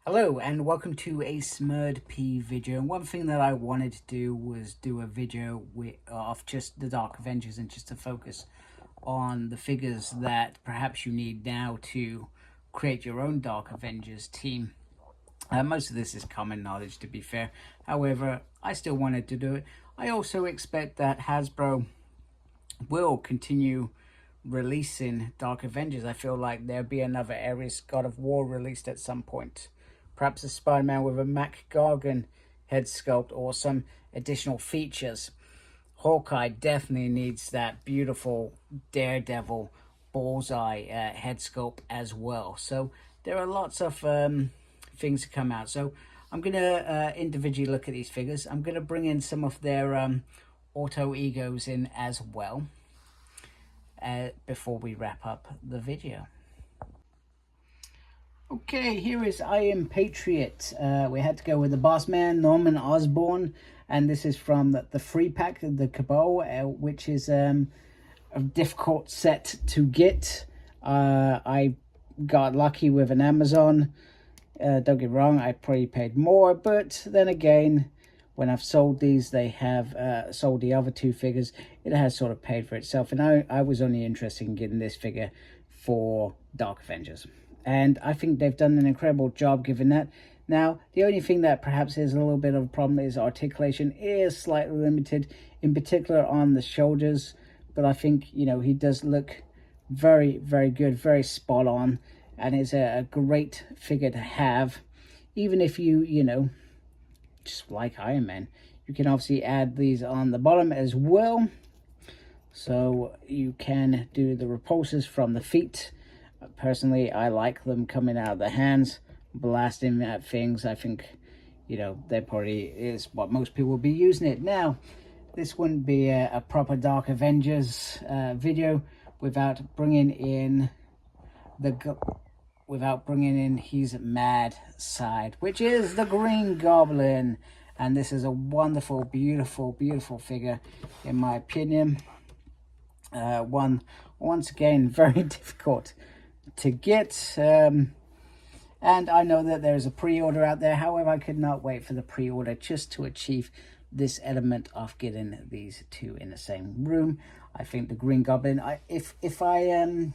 Hello and welcome to a Smurd P video. And one thing that I wanted to do was do a video of just the Dark Avengers and just to focus on the figures that perhaps you need now to create your own Dark Avengers team. Most of this is common knowledge, to be fair. However, I still wanted to do it. I also expect that Hasbro will continue releasing Dark Avengers. I feel like there'll be another Ares God of War released at some point. Perhaps a Spider-Man with a Mac Gargan head sculpt or some additional features. Hawkeye definitely needs that beautiful Daredevil bullseye head sculpt as well. So there are lots of things to come out. So I'm going to individually look at these figures. I'm going to bring in some of their auto egos in as well before we wrap up the video. Okay, here is I Am Patriot. We had to go with the boss man, Norman Osborn, and this is from the free pack, the Cabal, which is a difficult set to get. I got lucky with an Amazon. Don't get me wrong, I probably paid more, but then again, when I've sold these, they have sold the other two figures. It has sort of paid for itself, and I was only interested in getting this figure for Dark Avengers. And I think they've done an incredible job given that. Now, the only thing that perhaps is a little bit of a problem is articulation is slightly limited, in particular on the shoulders. But I think, you know, he does look very, very good, very spot on, and is a great figure to have. Even if you know, just like Iron Man, you can obviously add these on the bottom as well. So you can do the repulsors from the feet. Personally, I like them coming out of the hands, blasting at things. I think, you know, that probably is what most people will be using it. Now, this wouldn't be a proper Dark Avengers video without bringing in his mad side, which is the Green Goblin. And this is a wonderful, beautiful, beautiful figure, in my opinion. Once again, very difficult to get, and I know that there's a pre-order out there. However, I could not wait for the pre-order just to achieve this element of getting these two in the same room. I think the Green Goblin, if I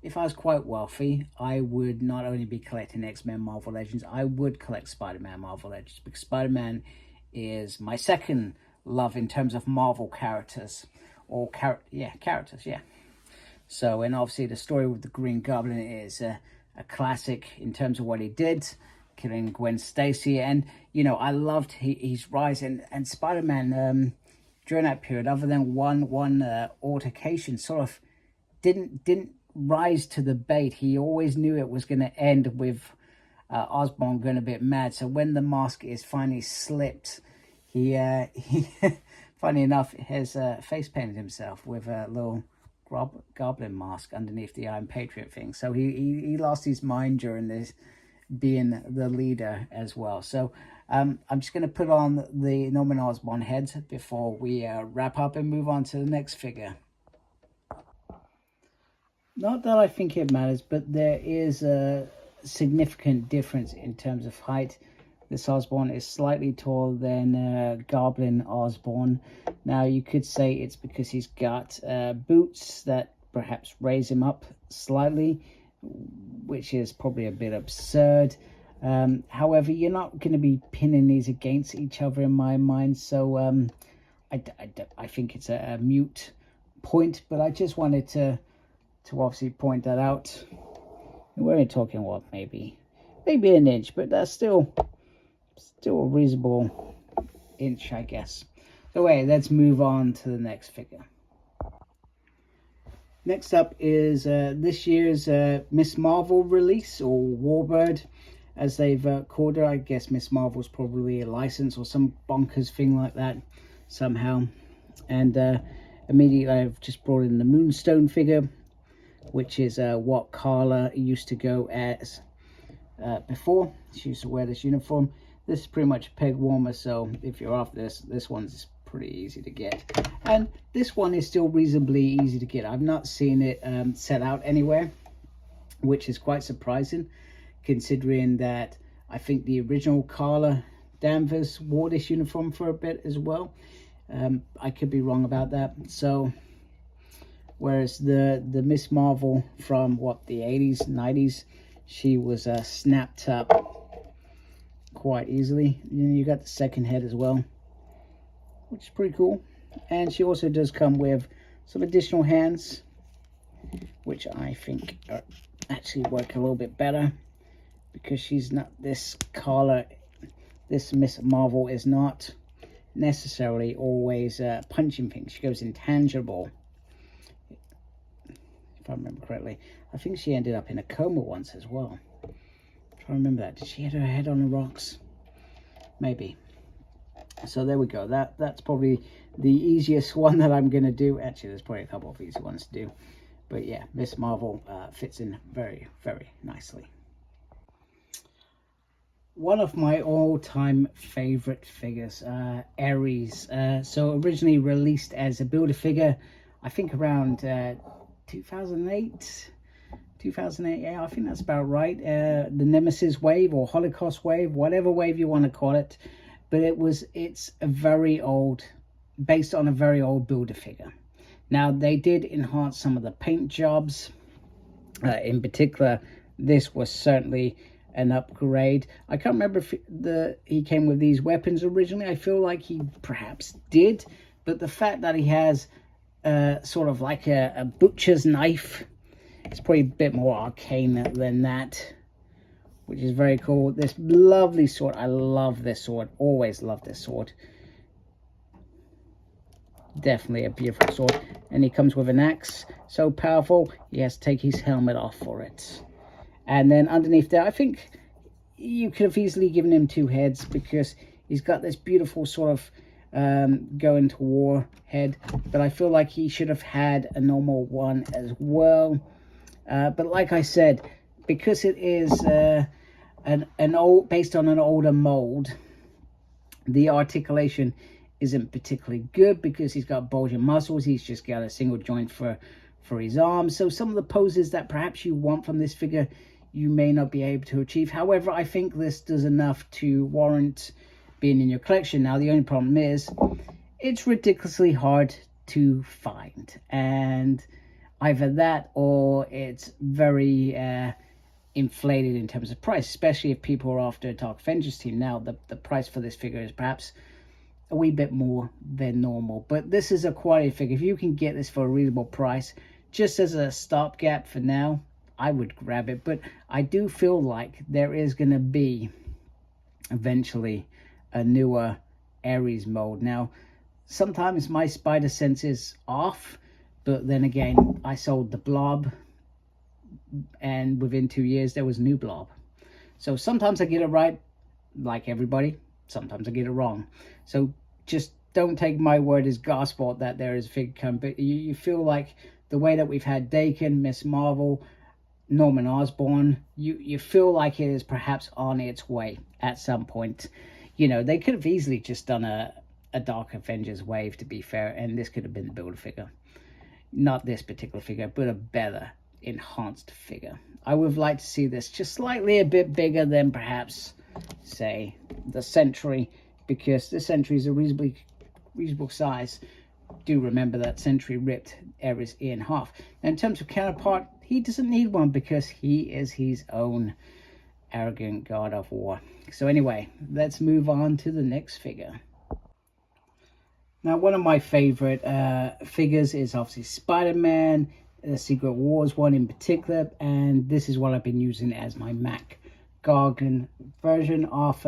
was quite wealthy, I would not only be collecting X-Men Marvel Legends, I would collect Spider-Man Marvel Legends, because Spider-Man is my second love in terms of Marvel characters, or characters. So, and obviously the story with the Green Goblin is a classic in terms of what he did, killing Gwen Stacy. And, you know, I loved his rise. And Spider-Man, during that period, other than one altercation, sort of didn't rise to the bait. He always knew it was going to end with Osborn going a bit mad. So when the mask is finally slipped, he funny enough, has face painted himself with a little goblin mask underneath the Iron Patriot thing. So he lost his mind during this, being the leader as well. So I'm just going to put on the Norman Osborn heads before we wrap up and move on to the next figure. Not that I think it matters, but there is a significant difference in terms of height. This Osborn is slightly taller than Goblin Osborn. Now, you could say it's because he's got boots that perhaps raise him up slightly, which is probably a bit absurd. However, you're not going to be pinning these against each other in my mind, so I think it's a mute point, but I just wanted to obviously point that out. We're only talking, what, maybe an inch, but that's still a reasonable inch, I guess. So anyway, let's move on to the next figure. Next up is this year's Miss Marvel release, or Warbird, as they've called her. I guess Miss Marvel's probably a license or some bonkers thing like that somehow. And immediately I've just brought in the Moonstone figure, which is what Carla used to go as before. She used to wear this uniform. This is pretty much a peg warmer, so if you're after this one's pretty easy to get. And this one is still reasonably easy to get. I've not seen it set out anywhere, which is quite surprising, considering that I think the original Carla Danvers wore this uniform for a bit as well. I could be wrong about that. So whereas the Miss Marvel from the 80s, 90s, she was snapped up quite easily. You got the second head as well, which is pretty cool. And she also does come with some additional hands, which I think actually work a little bit better, because she's not this this Miss Marvel is not necessarily always punching things. She goes intangible, if I remember correctly. I think she ended up in a coma once as well. I'm trying to remember that. Did she hit her head on the rocks? Maybe. So there we go. That's probably the easiest one that I'm going to do. Actually, there's probably a couple of easy ones to do. But yeah, Miss Marvel fits in very, very nicely. One of my all-time favorite figures, Ares. So originally released as a Build-A-Figure, I think around 2008. 2008, yeah, I think that's about right. The Nemesis wave or Holocaust wave, whatever wave you want to call it. But it's a very old, based on a very old Build-A-Figure. Now, they did enhance some of the paint jobs. In particular, this was certainly an upgrade. I can't remember if he came with these weapons originally. I feel like he perhaps did. But the fact that he has sort of like a butcher's knife, it's probably a bit more arcane than that, which is very cool. This lovely sword. I love this sword. Always love this sword. Definitely a beautiful sword. And he comes with an axe. So powerful, he has to take his helmet off for it. And then underneath there, I think you could have easily given him two heads, because he's got this beautiful sort of going to war head. But I feel like he should have had a normal one as well. But like I said, because it is based on an older mold, the articulation isn't particularly good, because he's got bulging muscles. He's just got a single joint for his arms. So some of the poses that perhaps you want from this figure, you may not be able to achieve. However, I think this does enough to warrant being in your collection. Now, the only problem is it's ridiculously hard to find, and either that or it's very inflated in terms of price, especially if people are after a Dark Avengers team. Now, the price for this figure is perhaps a wee bit more than normal, but this is a quality figure. If you can get this for a reasonable price, just as a stopgap for now, I would grab it. But I do feel like there is going to be eventually a newer Ares mold. Now, sometimes my spider sense is off, but then again, I sold the Blob, and within 2 years there was a new Blob. So sometimes I get it right, like everybody. Sometimes I get it wrong. So just don't take my word as gospel that there is a figure coming. But you feel like the way that we've had Dakin, Miss Marvel, Norman Osborn, you feel like it is perhaps on its way at some point. You know, they could have easily just done a Dark Avengers wave, to be fair, and this could have been the Build-A-Figure. Not this particular figure, but a better enhanced figure. I would have liked to see this just slightly a bit bigger than perhaps, say, the Sentry, because the Sentry is a reasonable size. Do remember that Sentry ripped Ares in half. Now, in terms of counterpart, he doesn't need one, because he is his own arrogant god of war. So anyway, let's move on to the next figure. Now, one of my favorite figures is obviously Spider-Man, the Secret Wars one in particular, and this is what I've been using as my Mac Gargan version of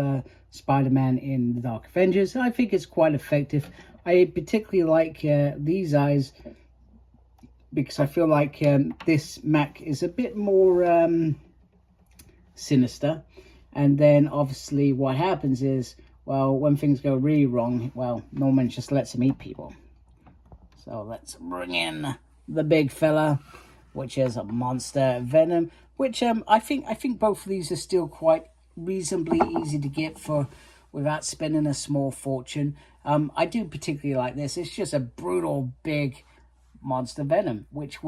Spider-Man in the Dark Avengers. I think it's quite effective. I particularly like these eyes, because I feel like this Mac is a bit more sinister. And then obviously what happens is, well, when things go really wrong, well, Norman just lets him eat people. So let's bring in the big fella, which is a monster Venom, which I think both of these are still quite reasonably easy to get for without spending a small fortune. I do particularly like this. It's just a brutal big monster Venom, which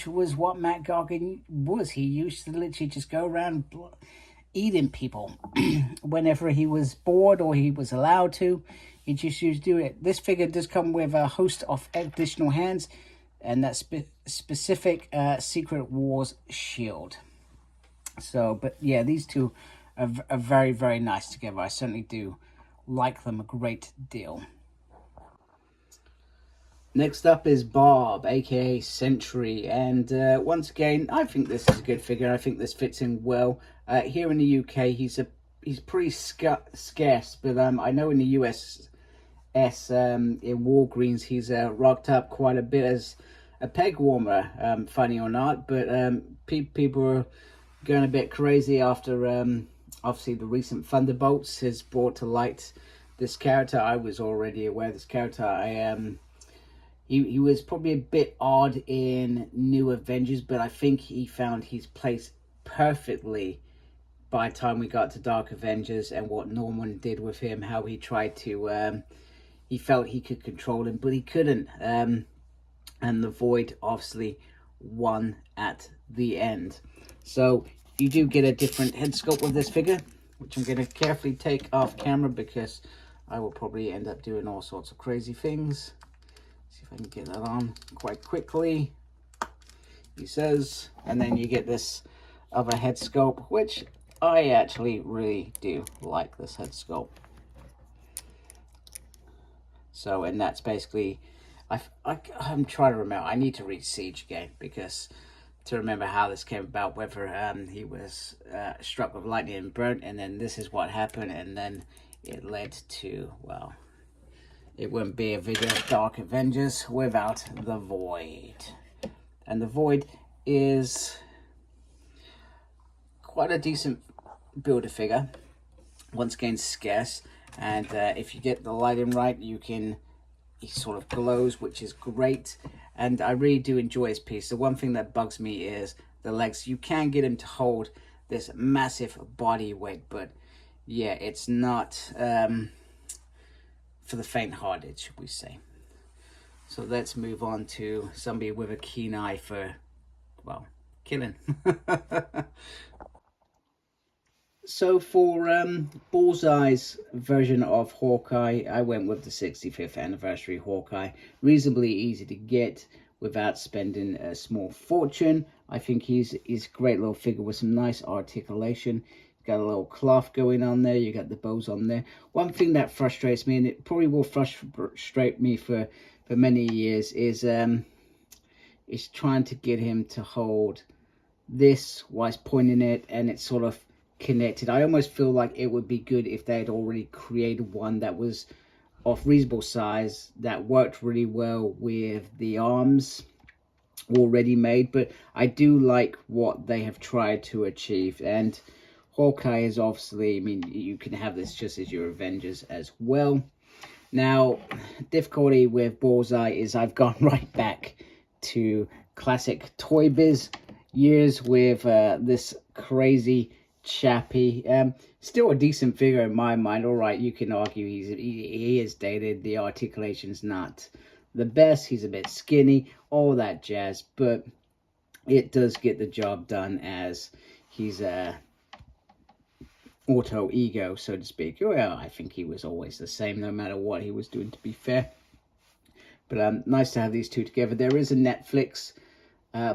was what Matt Gargan was. He used to literally just go around eating people. Whenever he was bored or he was allowed to, he just used to do it. This figure does come with a host of additional hands, and that specific Secret Wars shield. So, but yeah, these two are very, very nice together. I certainly do like them a great deal. Next up is Bob, aka Sentry, and once again, I think this is a good figure. I think this fits in well. Here in the UK, he's pretty scarce, but I know in the US, in Walgreens, he's rocked up quite a bit as a peg warmer, funny or not. But people are going a bit crazy after obviously the recent Thunderbolts has brought to light this character. I was already aware of this character. He was probably a bit odd in New Avengers, but I think he found his place perfectly by the time we got to Dark Avengers, and what Norman did with him, how he tried to, he felt he could control him, but he couldn't. And the Void obviously won at the end. So you do get a different head sculpt with this figure, which I'm going to carefully take off camera because I will probably end up doing all sorts of crazy things. See if I can get that on quite quickly. He says, and then you get this other head sculpt, which I actually really do like this head sculpt. So, and that's basically, I'm trying to remember. I need to read Siege again because to remember how this came about, whether he was struck with lightning and burnt, and then this is what happened, and then it led to, well, it wouldn't be a video of Dark Avengers without the Void. And the Void is quite a decent builder figure. Once again, scarce. And if you get the lighting right, he sort of glows, which is great. And I really do enjoy his piece. The one thing that bugs me is the legs. You can get him to hold this massive body weight, but yeah, it's not for the faint-hearted, should we say. So let's move on to somebody with a keen eye for, well, killing. So for Bullseye's version of Hawkeye, I went with the 65th anniversary Hawkeye. Reasonably easy to get without spending a small fortune. I think he's a great little figure with some nice articulation. Got a little cloth going on there. You got the bows on there. One thing that frustrates me, and it probably will frustrate me for many years, is trying to get him to hold this while he's pointing it, and it's sort of connected. I almost feel like it would be good if they had already created one that was of reasonable size, that worked really well with the arms already made. But I do like what they have tried to achieve, and Hawkeye is obviously, I mean, you can have this just as your Avengers as well. Now, difficulty with Bullseye is I've gone right back to classic Toy Biz years with this crazy chappy. Still a decent figure in my mind. All right, you can argue he is dated. The articulation's not the best. He's a bit skinny, all that jazz. But it does get the job done as he's a auto ego, so to speak. Well, I think he was always the same, no matter what he was doing, to be fair. But nice to have these two together. There is a Netflix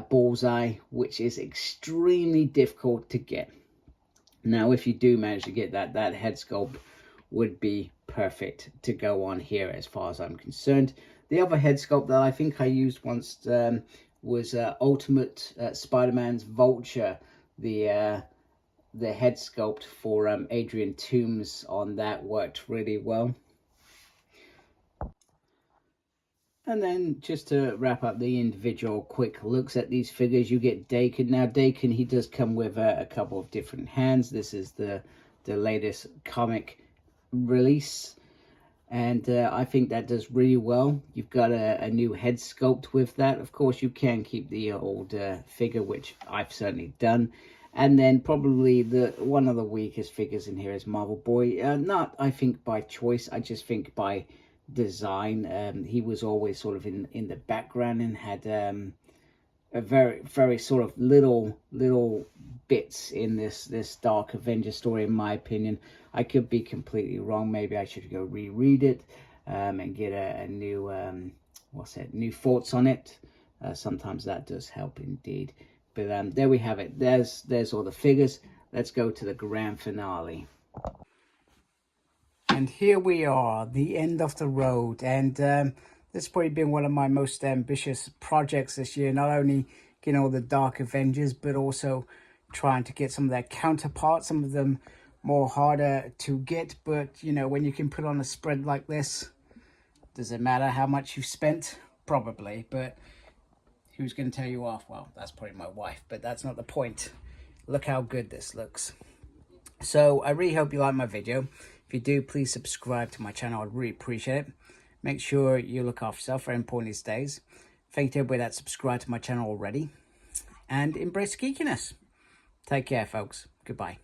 Bullseye, which is extremely difficult to get. Now, if you do manage to get that head sculpt would be perfect to go on here as far as I'm concerned. The other head sculpt that I think I used once was Ultimate Spider-Man's Vulture. The head sculpt for Adrian Toomes on that worked really well. And then just to wrap up the individual quick looks at these figures, you get Daken. Now Daken, he does come with a couple of different hands. This is the latest comic release, and I think that does really well. You've got a new head sculpt with that. Of course, you can keep the old figure, which I've certainly done. And then probably one of the weakest figures in here is Marvel Boy. Not, I think, by choice. I just think by design. He was always sort of in the background and had a very sort of little bits in this Dark Avengers story, in my opinion. I could be completely wrong. Maybe I should go reread it and get a new new thoughts on it. Sometimes that does help indeed. But there we have it. There's all the figures. Let's go to the grand finale. And here we are, the end of the road. And this has probably been one of my most ambitious projects this year. Not only getting all the Dark Avengers, but also trying to get some of their counterparts, some of them more harder to get. But, you know, when you can put on a spread like this, does it matter how much you've spent? Probably. But who's going to tell you off? Well, that's probably my wife, but that's not the point. Look how good this looks. So I really hope you like my video. If you do, please subscribe to my channel. I'd really appreciate it. Make sure you look after yourself. Very important these days. Thank you to everybody that subscribed to my channel already. And embrace geekiness. Take care, folks. Goodbye.